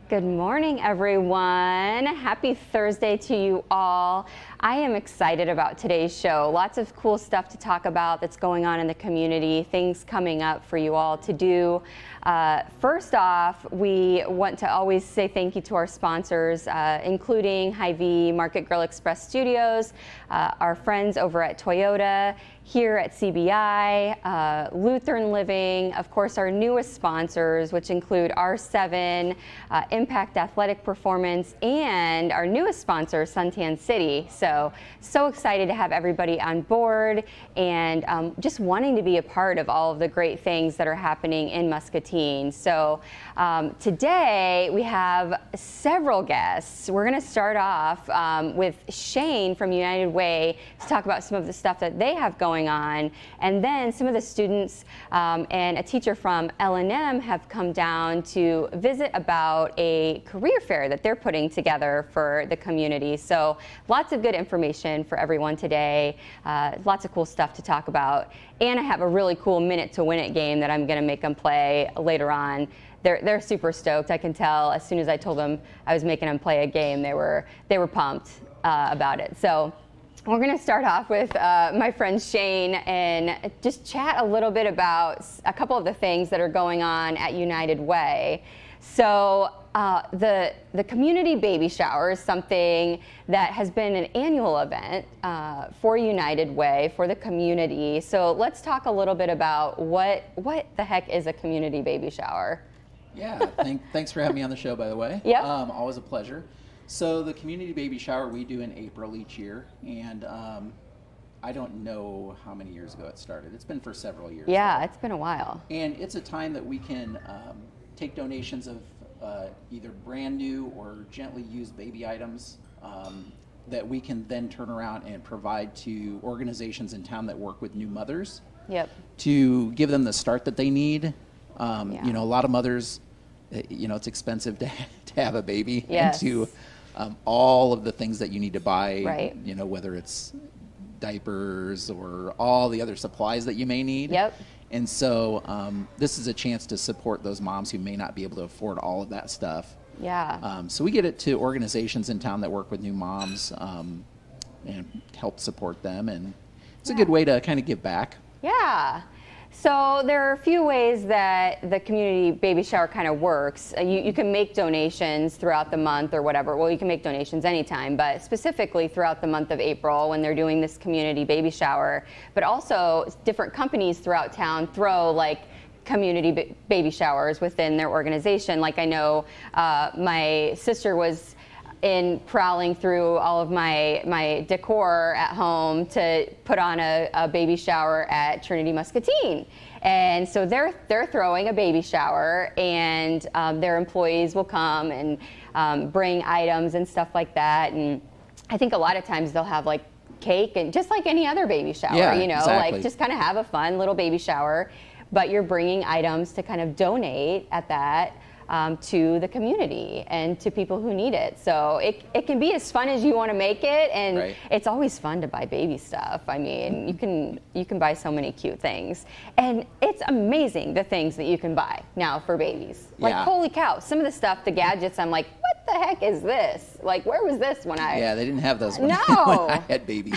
Good morning, everyone. Happy Thursday to you all. I am excited about today's show. Lots of cool stuff to talk about that's going on in the community, things coming up for you all to do. First off, we want to always say thank you to our sponsors, including Hy-Vee, Market Grill Express Studios, our friends over at Toyota, here at CBI, Lutheran Living, of course our newest sponsors, which include R7, Impact Athletic Performance, and our newest sponsor, Suntan City. So excited to have everybody on board and just wanting to be a part of all of the great things that are happening in Muscatine. So today we have several guests. We're going to start off with Shane from United Way to talk about some of the stuff that they have going on, and then some of the students and a teacher from L-M have come down to visit about a career fair that they're putting together for the community. So lots of good information for everyone today, lots of cool stuff to talk about, and I have a really cool minute to win it game that I'm going to make them play later on. They're super stoked. I can tell as soon as I told them I was making them play a game, they were pumped about it. So we're going to start off with my friend Shane and just chat a little bit about a couple of the things that are going on at United Way. So the community baby shower is something that has been an annual event for United Way, for the community. So let's talk a little bit about what the heck is a community baby shower? Yeah, thanks for having me on the show, by the way. Yep. Always a pleasure. So the community baby shower we do in April each year, and I don't know how many years ago it started. It's been for several years. Yeah, it's been a while. And it's a time that we can take donations of either brand new or gently used baby items that we can then turn around and provide to organizations in town that work with new mothers. Yep. To give them the start that they need. Yeah. You know, a lot of mothers, it's expensive to have a baby. Yes. And to all of the things that you need to buy, right. Whether it's diapers or all the other supplies that you may need. Yep. And so this is a chance to support those moms who may not be able to afford all of that stuff. Yeah. So we get it to organizations in town that work with new moms and help support them. And it's a good way to kind of give back. Yeah. So there are a few ways that the community baby shower kind of works. You can make donations throughout the month or whatever. Well, you can make donations anytime, but specifically throughout the month of April when they're doing this community baby shower. But also different companies throughout town throw like community baby showers within their organization. Like I know my sister was in prowling through all of my decor at home to put on a baby shower at Trinity Muscatine. And so they're throwing a baby shower, and their employees will come and bring items and stuff like that. And I think a lot of times they'll have like cake and just like any other baby shower, exactly. Like just kind of have a fun little baby shower, but you're bringing items to kind of donate at that. To the community and to people who need it. So it can be as fun as you want to make it, and right. It's always fun to buy baby stuff. I mean, you can buy so many cute things, and it's amazing the things that you can buy now for babies. Like holy cow, some of the stuff, the gadgets, I'm like, what the heck is this? Like, where was this when I? Yeah, they didn't have those when, no. when I had baby.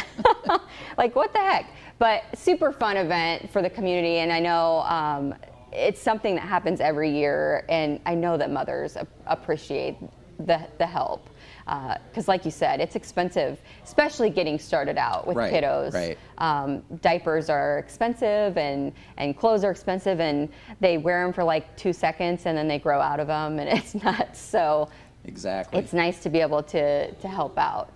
Like what the heck? But super fun event for the community, and I know. It's something that happens every year, and I know that mothers appreciate the help. Because like you said, it's expensive, especially getting started out with kiddos. Right. Diapers are expensive, and clothes are expensive, and they wear them for like 2 seconds, and then they grow out of them, and it's nuts. So exactly. It's nice to be able to help out.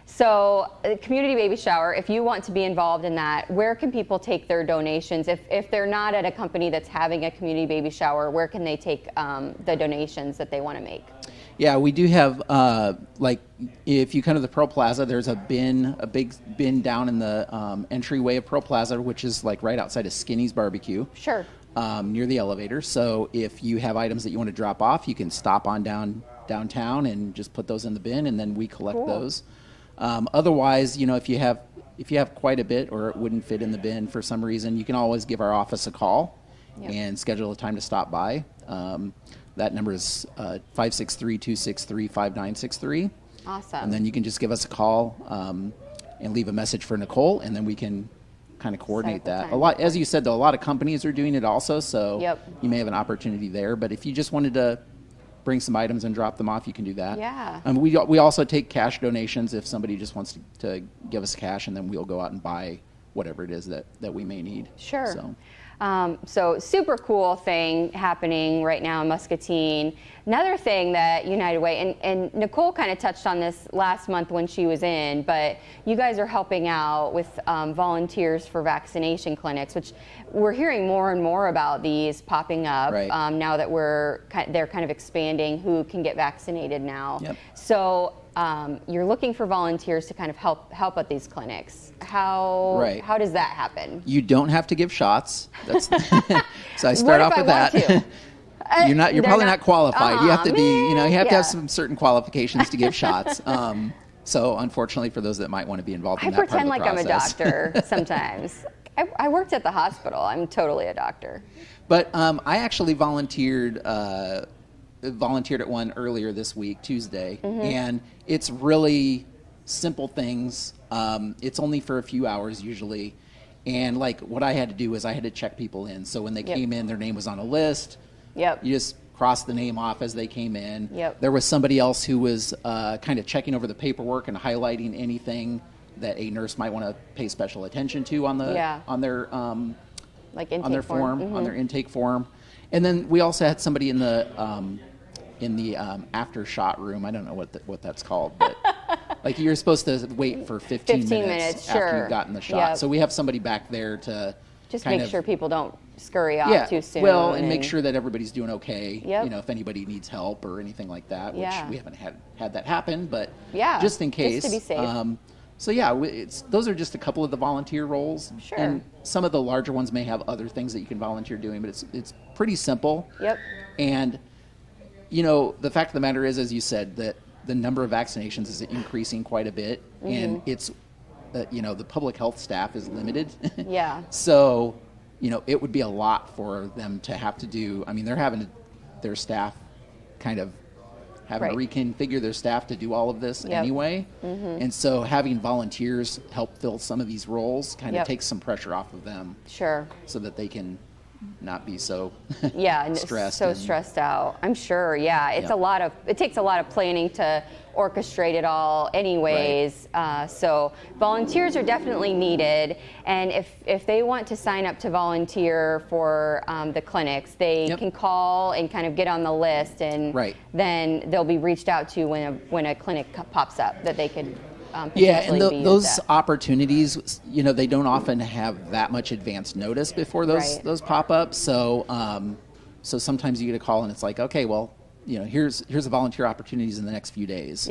So community baby shower, if you want to be involved in that, where can people take their donations? If they're not at a company that's having a community baby shower, where can they take the donations that they want to make? Yeah, we do have, like, if you come to the Pearl Plaza, there's a big bin down in the entryway of Pearl Plaza, which is like right outside of Skinny's Barbecue. Sure. Near the elevator. So if you have items that you want to drop off, you can stop on downtown and just put those in the bin, and then we collect those. Otherwise, if you have quite a bit or it wouldn't fit in the bin for some reason, you can always give our office a call and schedule a time to stop by. That number is 563-263-5963. Awesome. And then you can just give us a call and leave a message for Nicole, and then we can kind of coordinate that. A lot, as you said, though, a lot of companies are doing it also, so you may have an opportunity there. But if you just wanted to bring some items and drop them off, you can do that. Yeah. We also take cash donations if somebody just wants to give us cash, and then we'll go out and buy whatever it is that we may need. Sure. So super cool thing happening right now in Muscatine. Another thing that United Way, and Nicole kind of touched on this last month when she was in, but you guys are helping out with volunteers for vaccination clinics, which we're hearing more and more about these popping up now that they're kind of expanding who can get vaccinated now. Yep. So you're looking for volunteers to kind of help at these clinics. How does that happen? You don't have to give shots. That's so I start off with that. You're probably not qualified. You have to be, you have to have some certain qualifications to give shots. So unfortunately for those that might want to be involved in that part of the process. I pretend like I'm a doctor sometimes. I worked at the hospital. I'm totally a doctor. But I actually volunteered at one earlier this week, Tuesday, and it's really simple things. It's only for a few hours usually, and like what I had to do is I had to check people in. So when they came in, their name was on a list. You just cross the name off as they came in. There was somebody else who was kind of checking over the paperwork and highlighting anything that a nurse might want to pay special attention to on their on their form, on their intake form. And then we also had somebody in the after shot room. I don't know what that's called, but like you're supposed to wait for 15 minutes after you've gotten the shot. So we have somebody back there to just make sure people don't scurry off too soon. Well, and make sure that everybody's doing okay. If anybody needs help or anything like that, which we haven't had that happen, but just in case. Just to be safe. So those are just a couple of the volunteer roles. Sure. And some of the larger ones may have other things that you can volunteer doing, but it's pretty simple. And the fact of the matter is, as you said, that the number of vaccinations is increasing quite a bit, and it's the public health staff is limited. So it would be a lot for them to have to do. I mean, they're having their staff kind of having to reconfigure their staff to do all of this anyway. And so having volunteers help fill some of these roles kind of takes some pressure off of them. So that they can not be so stressed out. I'm sure. It takes a lot of planning to orchestrate it all anyways. So volunteers are definitely needed, and if they want to sign up to volunteer for the clinics, they can call and kind of get on the list, and then they'll be reached out to when a clinic pops up that they could and those opportunities, they don't often have that much advance notice before those pop up. So so sometimes you get a call and it's like, okay, well, here's the volunteer opportunities in the next few days.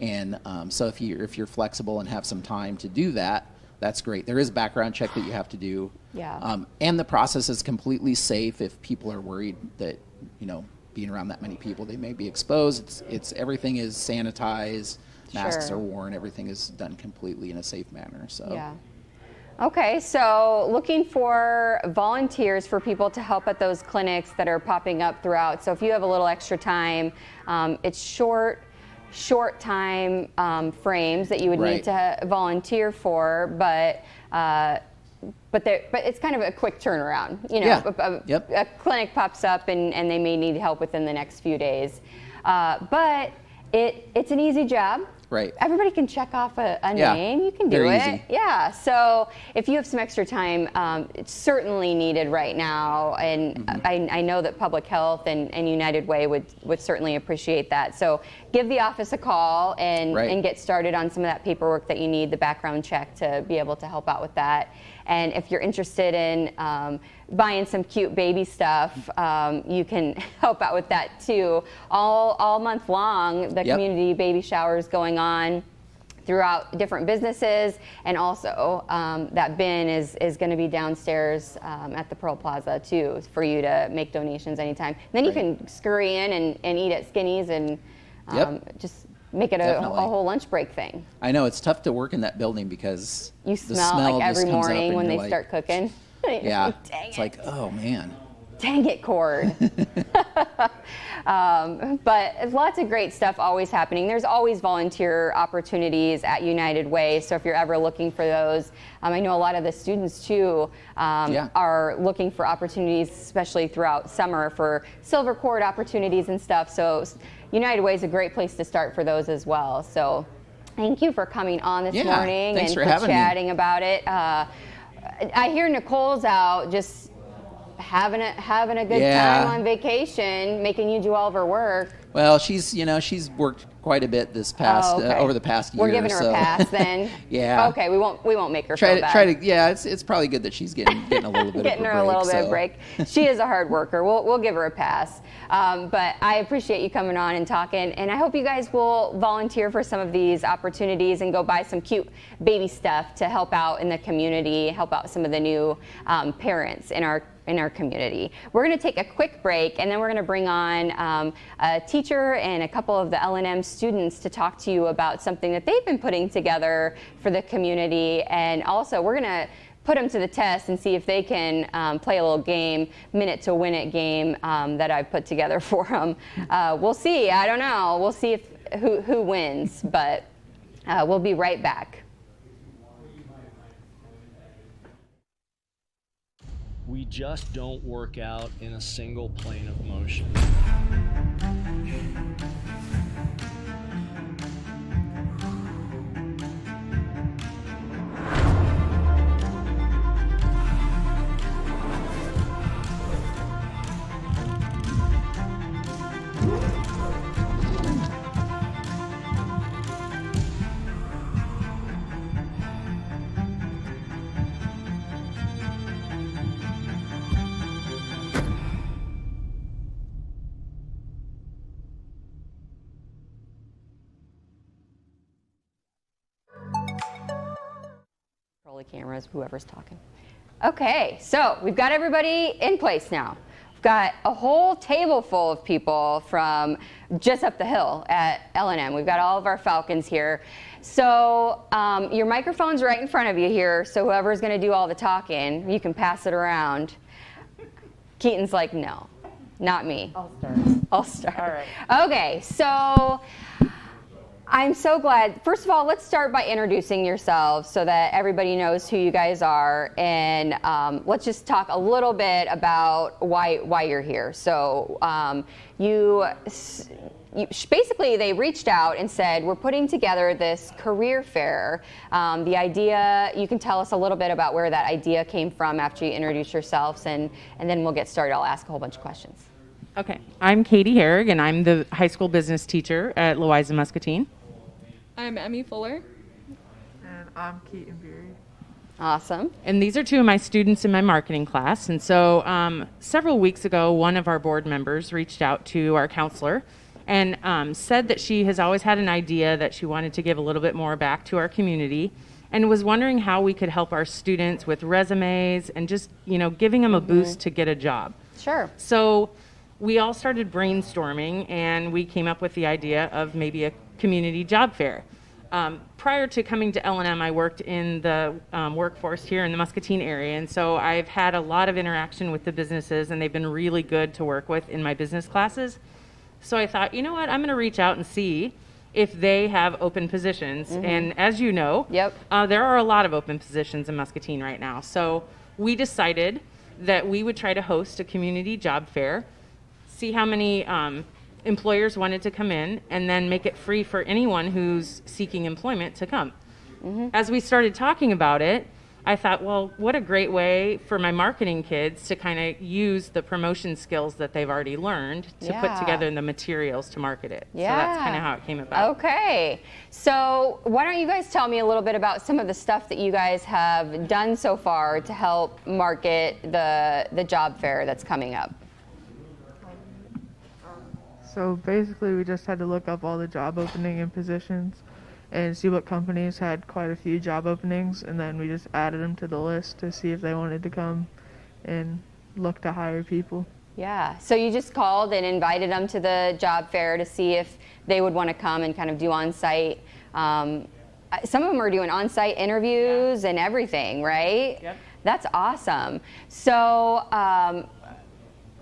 And so if you're flexible and have some time to do that, that's great. There is a background check that you have to do. And the process is completely safe if people are worried that being around that many people, they may be exposed. It's everything is sanitized. Masks are worn. Everything is done completely in a safe manner. So. Okay, so looking for volunteers for people to help at those clinics that are popping up throughout. So if you have a little extra time, it's short time frames that you would need to volunteer for, but it's kind of a quick turnaround. A clinic pops up and they may need help within the next few days, but it's an easy job. Everybody can check off a name. You can do it. Easy. So if you have some extra time, it's certainly needed right now. And I know that Public Health and United Way would certainly appreciate that. So give the office a call and get started on some of that paperwork that you need, the background check, to be able to help out with that. And if you're interested in buying some cute baby stuff, you can help out with that too. All month long, the community baby shower is going on throughout different businesses, and also that bin is going to be downstairs at the Pearl Plaza too, for you to make donations anytime. And then you can scurry in and eat at Skinny's and just make it a whole lunch break thing. I know it's tough to work in that building because you smell like every morning when they start cooking. It's like, oh man. Dang it, Cord. But lots of great stuff always happening. There's always volunteer opportunities at United Way, so if you're ever looking for those, I know a lot of the students too are looking for opportunities, especially throughout summer, for silver cord opportunities and stuff. So United Way is a great place to start for those as well. So thank you for coming on this morning and for chatting about it. I hear Nicole's out just having a good time on vacation, making you do all of her work. Well, she's worked quite a bit this past over the past year. We're giving her a pass then. Yeah. Okay, we won't make her feel bad. It's probably good that she's getting a little bit getting of a break. Her a little bit of break. She is a hard worker. We'll give her a pass. But I appreciate you coming on and talking, and I hope you guys will volunteer for some of these opportunities and go buy some cute baby stuff to help out in the community, help out some of the new parents in our community. We're going to take a quick break, and then we're going to bring on a teacher and a couple of the L&M students to talk to you about something that they've been putting together for the community. And also, we're going to put them to the test and see if they can play a little game, minute to win it game that I've put together for them. We'll see. I don't know. We'll see who wins, but we'll be right back. We just don't work out in a single plane of motion. The cameras, whoever's talking. Okay, so we've got everybody in place now. We've got a whole table full of people from just up the hill at L&M. We've got all of our Falcons here. So your microphone's right in front of you here, so whoever's going to do all the talking, you can pass it around. Keaton's like, no, not me. I'll start. All right. Okay, so I'm so glad. First of all, let's start by introducing yourselves so that everybody knows who you guys are, and let's just talk a little bit about why you're here. So you basically, they reached out and said, we're putting together this career fair. The idea, you can tell us a little bit about where that idea came from after you introduce yourselves, and then we'll get started. I'll ask a whole bunch of questions. Okay, I'm Katie Herrig, and I'm the high school business teacher at L-M Muscatine. I'm Emmy Fuller. And I'm Keaton Beery. Awesome. And these are two of my students in my marketing class. And so several weeks ago, one of our board members reached out to our counselor and said that she has always had an idea that she wanted to give a little bit more back to our community, and was wondering how we could help our students with resumes and just, giving them a boost to get a job. Sure. So we all started brainstorming, and we came up with the idea of maybe a community job fair. Prior to coming to L&M, I worked in the workforce here in the Muscatine area, and so I've had a lot of interaction with the businesses, and they've been really good to work with in my business classes. So I thought, you know what, I'm going to reach out and see if they have open positions. And as you know, there are a lot of open positions in Muscatine right now. So we decided that we would try to host a community job fair, see how many employers wanted to come in, and then make it free for anyone who's seeking employment to come. As we started talking about it, I thought, well, what a great way for my marketing kids to kind of use the promotion skills that they've already learned to put together the materials to market it. So that's kind of how it came about. Okay. So why don't you guys tell me a little bit about some of the stuff that you guys have done so far to help market the job fair that's coming up? So basically, we just had to look up all the job opening and positions and see what companies had quite a few job openings, and then we just added them to the list to see if they wanted to come and look to hire people. Yeah, so you just called and invited them to the job fair to see if they would want to come and kind of do on-site. Some of them are doing on-site interviews and everything, right? Yep. That's awesome. So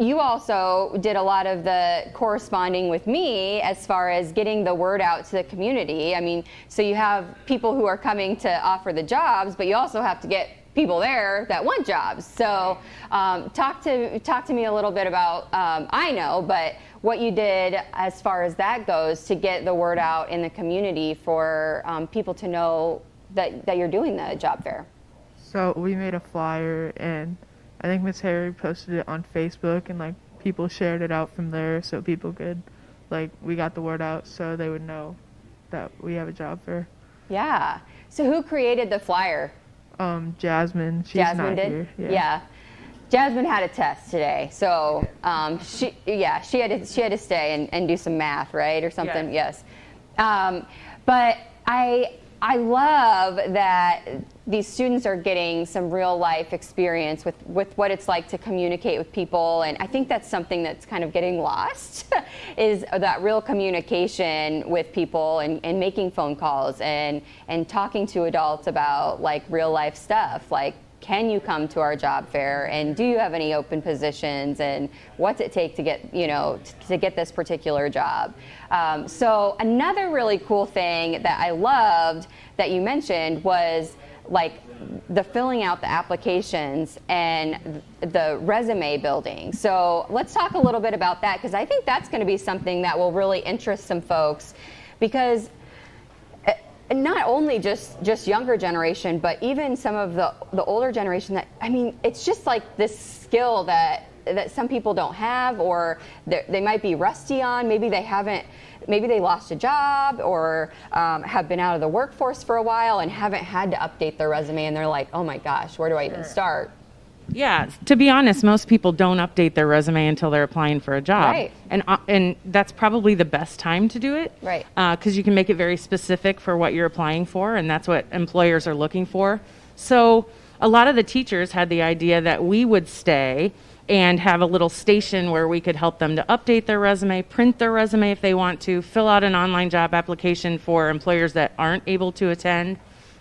you also did a lot of the corresponding with me as far as getting the word out to the community. I mean, so you have people who are coming to offer the jobs, but you also have to get people there that want jobs. So talk to me a little bit about, I know, but what you did as far as that goes to get the word out in the community for people to know that you're doing the job fair. So we made a flyer, and I think Miss Harry posted it on Facebook, and like people shared it out from there, so people could, like, we got the word out so they would know that we have a job fair. Yeah. So who created the flyer? Jasmine. She's Jasmine not did? here. Yeah. Jasmine had a test today, so she had to stay and do some math, right, or something. Yes. But I love that these students are getting some real life experience with what it's like to communicate with people, and I think that's something that's kind of getting lost is that real communication with people and making phone calls and talking to adults about like real life stuff, like, can you come to our job fair, and do you have any open positions, and what's it take to get to get this particular job. So another really cool thing that I loved that you mentioned was like the filling out the applications and the resume building. So let's talk a little bit about that, because I think that's going to be something that will really interest some folks, because not only just younger generation, but even some of the older generation that, I mean, it's just like this skill that some people don't have, or they might be rusty on. Maybe they lost a job, or have been out of the workforce for a while and haven't had to update their resume, and they're like, oh my gosh, where do I even start? Yeah, to be honest, most people don't update their resume until they're applying for a job. Right. And that's probably the best time to do it. Right. Because you can make it very specific for what you're applying for, and that's what employers are looking for. So a lot of the teachers had the idea that we would stay and have a little station where we could help them to update their resume, print their resume if they want to, fill out an online job application for employers that aren't able to attend.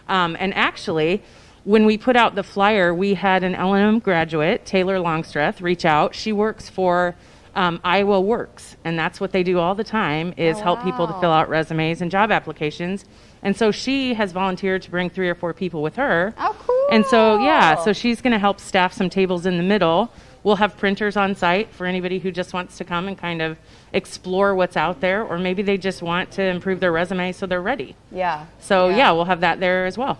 And actually, when we put out the flyer, we had an L-M graduate, Taylor Longstreth, reach out. She works for Iowa Works, and that's what they do all the time is help people to fill out resumes and job applications. And so she has volunteered to bring 3 or 4 people with her. Oh, cool. And so she's going to help staff some tables in the middle. We'll have printers on site for anybody who just wants to come and kind of explore what's out there, or maybe they just want to improve their resume so they're ready. Yeah. So yeah, we'll have that there as well.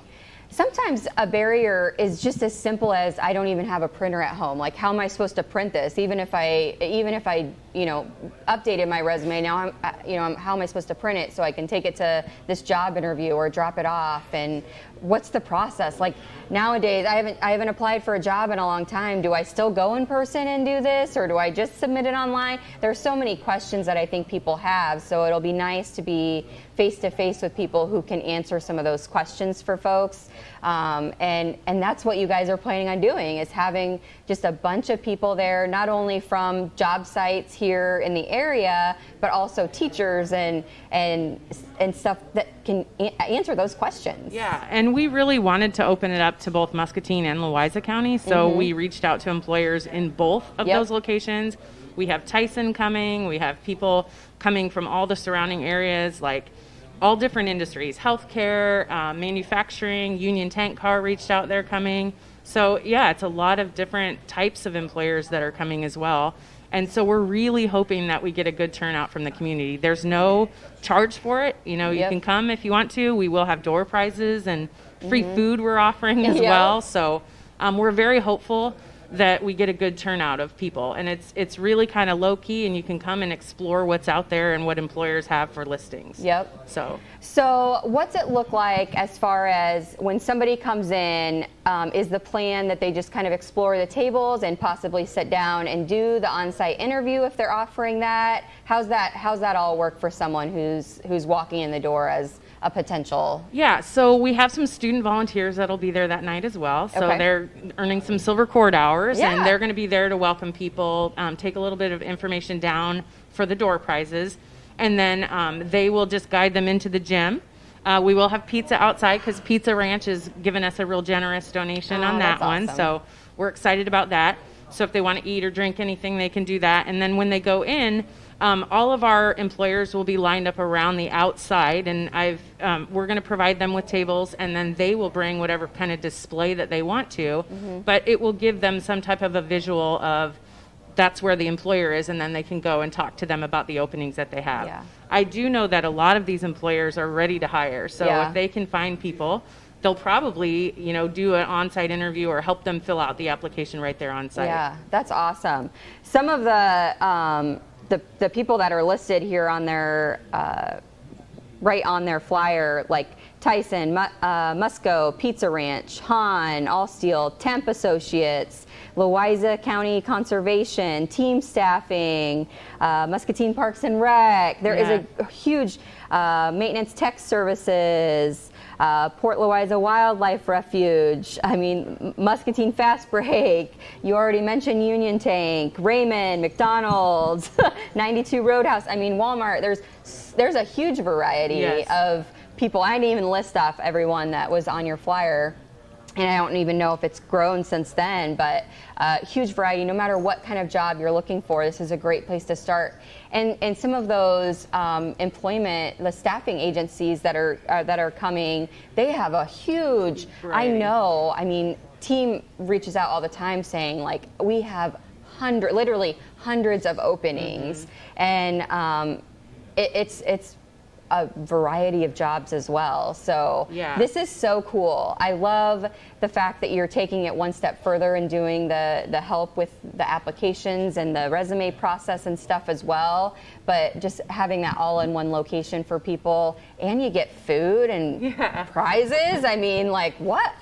Sometimes a barrier is just as simple as I don't even have a printer at home. Like, how am I supposed to print this? Even if I updated my resume, now how am I supposed to print it so I can take it to this job interview or drop it off? And what's the process? Like nowadays, I haven't applied for a job in a long time. Do I still go in person and do this, or do I just submit it online? There's so many questions that I think people have. So it'll be nice to be face to face with people who can answer some of those questions for folks. And that's what you guys are planning on doing, is having just a bunch of people there, not only from job sites here in the area, but also teachers and stuff that can answer those questions. Yeah, and we really wanted to open it up to both Muscatine and Louisa County, so we reached out to employers in both of those locations. We have Tyson coming, we have people coming from all the surrounding areas, like all different industries, healthcare, manufacturing, Union Tank Car reached out, they're coming. So yeah, it's a lot of different types of employers that are coming as well. And so we're really hoping that we get a good turnout from the community. There's no charge for it. You can come if you want to. We will have door prizes and free food we're offering as well. So we're very hopeful that we get a good turnout of people. And it's really kind of low key, and you can come and explore what's out there and what employers have for listings. Yep. So what's it look like as far as when somebody comes in, is the plan that they just kind of explore the tables and possibly sit down and do the on-site interview if they're offering that? How's that all work for someone who's walking in the door as a potential? Yeah, so we have some student volunteers that'll be there that night as well. So they're earning some silver cord hours, and they're going to be there to welcome people, take a little bit of information down for the door prizes, and then they will just guide them into the gym. We will have pizza outside because Pizza Ranch has given us a real generous donation on that one. Awesome. So we're excited about that. So if they want to eat or drink anything, they can do that. And then when they go in, all of our employers will be lined up around the outside, and we're going to provide them with tables, and then they will bring whatever kind of display that they want to, but it will give them some type of a visual of that's where the employer is, and then they can go and talk to them about the openings that they have. Yeah. I do know that a lot of these employers are ready to hire, so if they can find people, they'll probably, do an on-site interview or help them fill out the application right there on site. Yeah, that's awesome. Some of the people that are listed here on their right on their flyer, like Tyson, Musco, Pizza Ranch, Han, Allsteel, Temp Associates, Louisa County Conservation, Team Staffing, Muscatine Parks and Rec. There is a huge maintenance tech services, Port Louisa Wildlife Refuge, Muscatine Fast Break, you already mentioned Union Tank, Raymond, McDonald's, 92 Roadhouse, Walmart. There's a huge variety of people. I didn't even list off everyone that was on your flyer, and I don't even know if it's grown since then, but huge variety. No matter what kind of job you're looking for, this is a great place to start. And some of those the staffing agencies that are coming, they have a huge variety. I know. Team reaches out all the time saying, like, we have literally hundreds of openings, and it's a variety of jobs as well. So this is so cool. I love the fact that you're taking it one step further and doing the help with the applications and the resume process and stuff as well. But just having that all in one location for people, and you get food and prizes. What?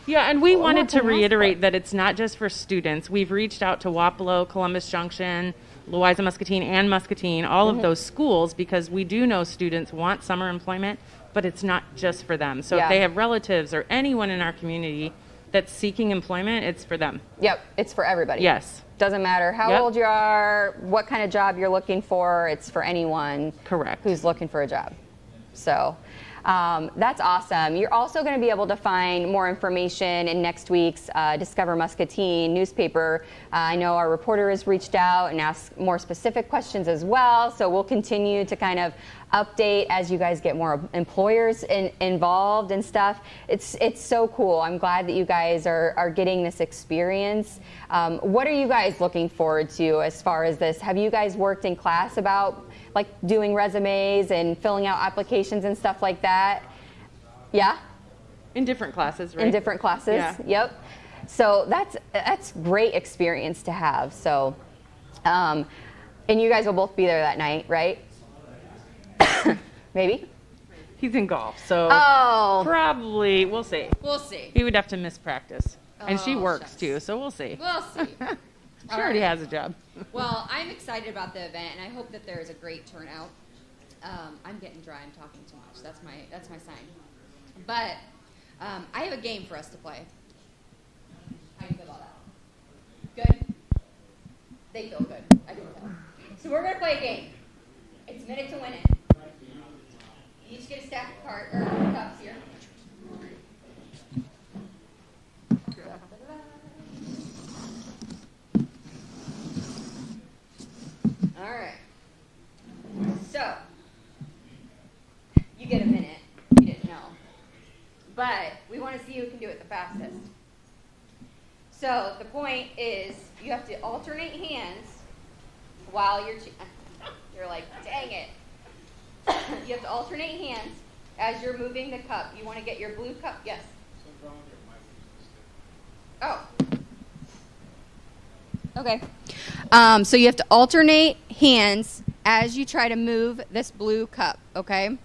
Yeah, and we wanted to reiterate that it's not just for students. We've reached out to Wapello, Columbus Junction, Louisa Muscatine, and Muscatine, all of those schools, because we do know students want summer employment, but it's not just for them. So if they have relatives or anyone in our community that's seeking employment, it's for them. Yep, it's for everybody. Yes. Doesn't matter how old you are, what kind of job you're looking for, it's for anyone who's looking for a job. So that's awesome. You're also going to be able to find more information in next week's Discover Muscatine newspaper. I know our reporter has reached out and asked more specific questions as well, so we'll continue to kind of update as you guys get more employers involved and stuff. It's so cool. I'm glad that you guys are getting this experience. What are you guys looking forward to as far as this? Have you guys worked in class about like doing resumes and filling out applications and stuff like that? Yeah? In different classes, right? In different classes, yep. So that's great experience to have. So, and you guys will both be there that night, right? Maybe? He's in golf, so probably, we'll see. We'll see. He would have to miss practice. And she works too, so we'll see. We'll see. She already has a job. Well, I'm excited about the event, and I hope that there is a great turnout. I'm getting dry. I'm talking too much. That's my sign. But I have a game for us to play. How do you feel about that? Good? They feel good. I can tell. So we're going to play a game. It's Minute to Win It. You each get a stack of cups here. All right. So, you get a minute. You didn't know. But we want to see who can do it the fastest. So, the point is you have to alternate hands while you're like, dang it. You have to alternate hands as you're moving the cup. You want to get your blue cup. Yes. Oh. Okay. So you have to alternate hands as you try to move this blue cup, okay?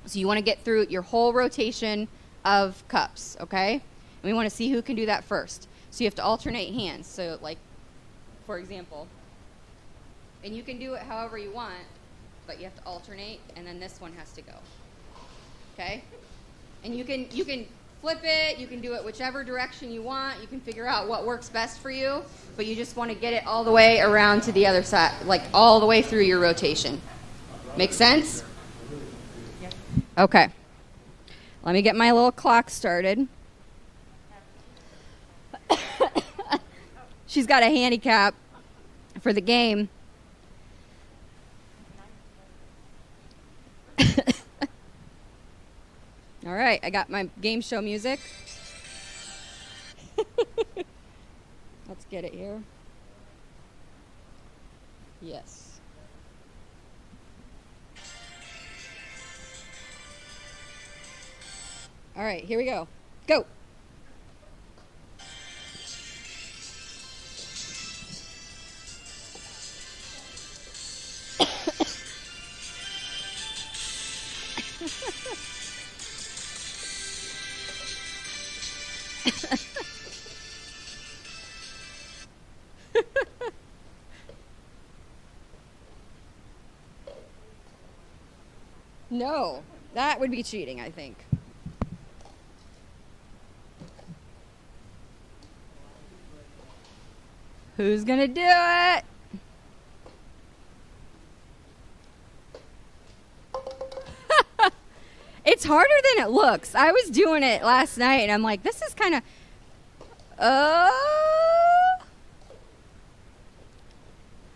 So you want to get through your whole rotation of cups, okay? And we want to see who can do that first. So you have to alternate hands. So like, for example, and you can do it however you want, but you have to alternate, and then this one has to go, okay? And you can flip it, you can do it whichever direction you want, you can figure out what works best for you, but you just want to get it all the way around to the other side, like all the way through your rotation. Make sense? Yep. Okay. Let me get my little clock started. she's got a handicap for the game. All right, I got my game show music. Let's get it here. Yes. All right, here we go. Go. No, that would be cheating, I think. Who's gonna do it? It's harder than it looks. I was doing it last night, and I'm like, this is kind of... I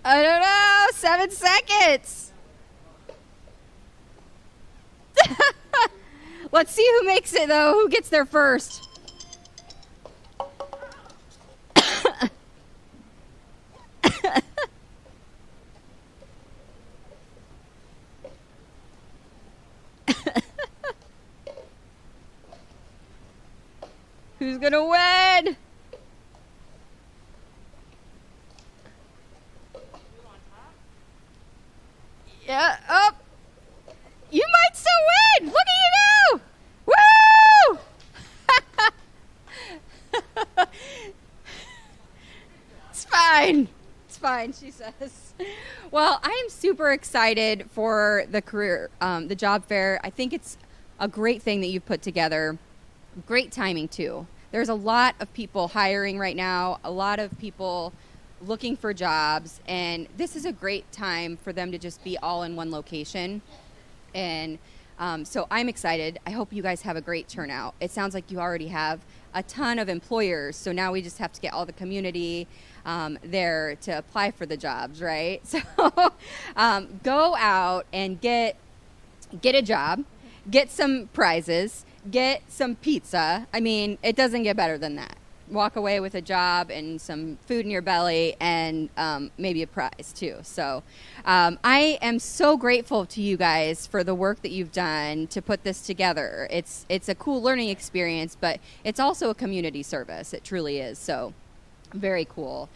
don't know. 7 seconds. Let's see who makes it, though. Who gets there first? Who's gonna win? Yeah, up. You might still win. Look at you now. Woo! It's fine. It's fine, she says. Well, I am super excited for the job fair. I think it's a great thing that you've put together. Great timing, too. There's a lot of people hiring right now, a lot of people looking for jobs, and this is a great time for them to just be all in one location. And so I'm excited. I hope you guys have a great turnout. It sounds like you already have a ton of employers, so now we just have to get all the community there to apply for the jobs, right? So go out and get a job, get some prizes, get some pizza. I mean, it doesn't get better than that. Walk away with a job and some food in your belly and maybe a prize too. So I am so grateful to you guys for the work that you've done to put this together. It's a cool learning experience, but it's also a community service. It truly is. So very cool.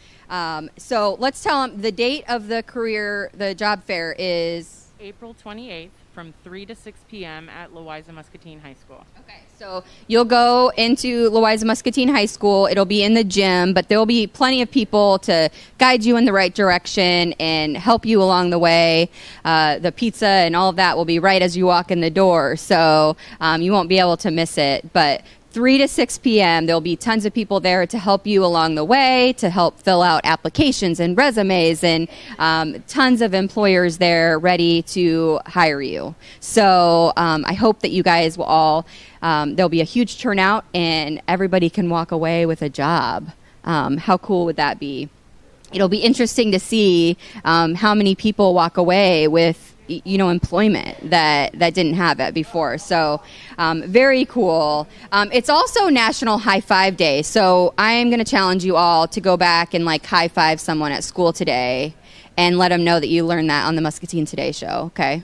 So let's tell them the date of the job fair is April 28th from 3 to 6 p.m. at Louisa Muscatine High School. Okay, so you'll go into Louisa Muscatine High School. It'll be in the gym, but there'll be plenty of people to guide you in the right direction and help you along the way. The pizza and all of that will be right as you walk in the door, so you won't be able to miss it. But 3 to 6 p.m., there'll be tons of people there to help you along the way, to help fill out applications and resumes, and tons of employers there ready to hire you. So I hope that you guys will all, there'll be a huge turnout and everybody can walk away with a job. How cool would that be? It'll be interesting to see how many people walk away with employment that didn't have it before. So very cool. It's also National High Five Day. So I am going to challenge you all to go back and high five someone at school today and let them know that you learned that on the Muscatine Today show. Okay.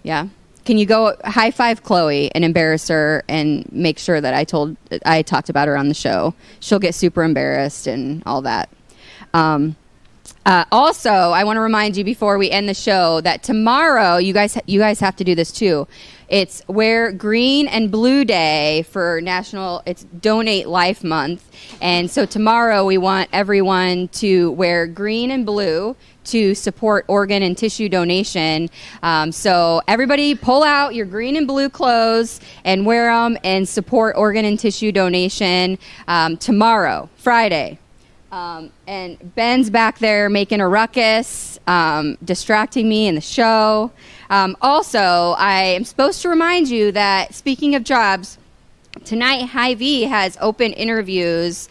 Yeah. Can you go high five Chloe and embarrass her and make sure that I talked about her on the show? She'll get super embarrassed and all that. Also, I want to remind you before we end the show that tomorrow, you guys have to do this too. It's Wear Green and Blue Day for it's Donate Life Month. And so tomorrow we want everyone to wear green and blue to support organ and tissue donation. So everybody pull out your green and blue clothes and wear them and support organ and tissue donation tomorrow, Friday. And Ben's back there making a ruckus, distracting me in the show. Also, I am supposed to remind you that, speaking of jobs, Tonight, Hy-Vee has open interviews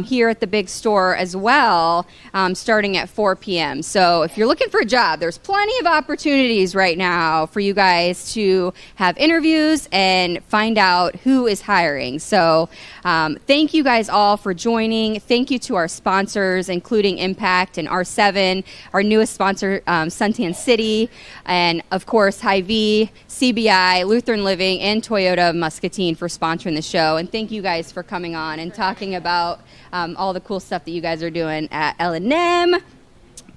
here at the big store as well, starting at 4 p.m. So if you're looking for a job, there's plenty of opportunities right now for you guys to have interviews and find out who is hiring. So thank you guys all for joining. Thank you to our sponsors, including Impact and R7, our newest sponsor, Suntan City, and of course, Hy-Vee, CBI, Lutheran Living, and Toyota of Muscatine for sponsoring the show. And thank you guys for coming on and talking about all the cool stuff that you guys are doing at L&M.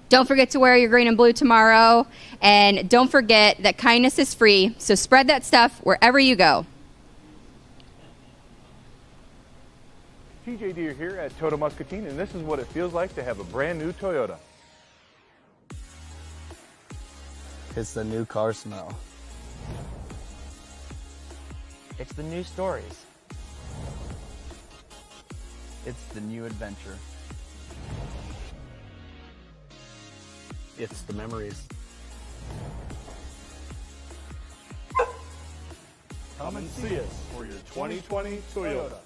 Don't forget to wear your green and blue tomorrow. And don't forget that kindness is free. So spread that stuff wherever you go. TJ Deere here at Toyota Muscatine, and this is what it feels like to have a brand new Toyota. It's the new car smell. It's the new stories. It's the new adventure. It's the memories. Come and see us for your 2020 Toyota.